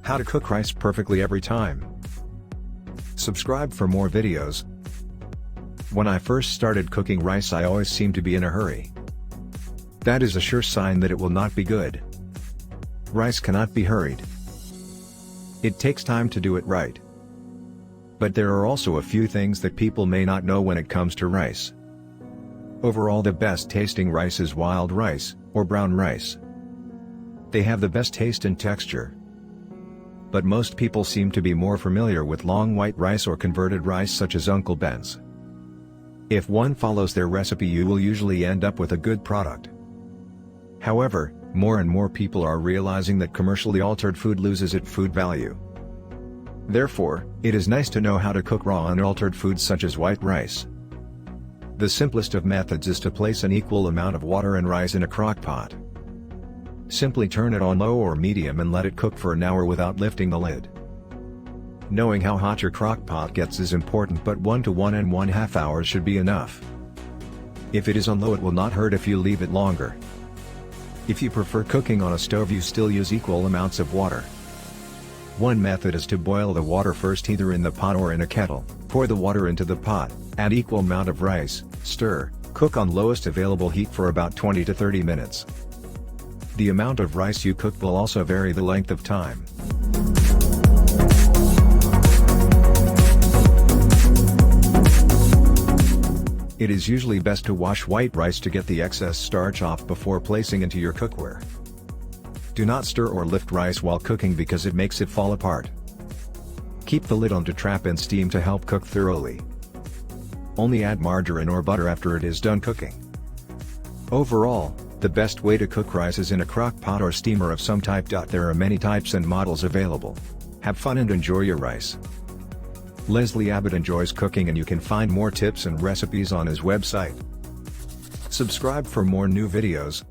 How to cook rice perfectly every time. Subscribe for more videos. When I first started cooking rice, I always seemed to be in a hurry. That is a sure sign that it will not be good. Rice cannot be hurried. It takes time to do it right. But there are also a few things that people may not know when it comes to rice. Overall, the best tasting rice is wild rice, or brown rice. They have the best taste and texture. But most people seem to be more familiar with long white rice or converted rice such as Uncle Ben's. If one follows their recipe, you will usually end up with a good product. However, more and more people are realizing that commercially altered food loses its food value. Therefore, it is nice to know how to cook raw unaltered foods such as white rice. The simplest of methods is to place an equal amount of water and rice in a crock pot. Simply turn it on low or medium and let it cook for an hour without lifting the lid. Knowing how hot your crock pot gets is important, but 1 to 1.5 hours should be enough. If it is on low, it will not hurt if you leave it longer. If you prefer cooking on a stove, you still use equal amounts of water. One method is to boil the water first, either in the pot or in a kettle. Pour the water into the pot, add equal amount of rice, stir, cook on lowest available heat for about 20 to 30 minutes. The amount of rice you cook will also vary the length of time. It is usually best to wash white rice to get the excess starch off before placing into your cookware. Do not stir or lift rice while cooking because it makes it fall apart. Keep the lid on to trap in steam to help cook thoroughly. Only add margarine or butter after it is done cooking. Overall, the best way to cook rice is in a crock pot or steamer of some type. There are many types and models available. Have fun and enjoy your rice. Leslie Abbott enjoys cooking, and you can find more tips and recipes on his website. Subscribe for more new videos.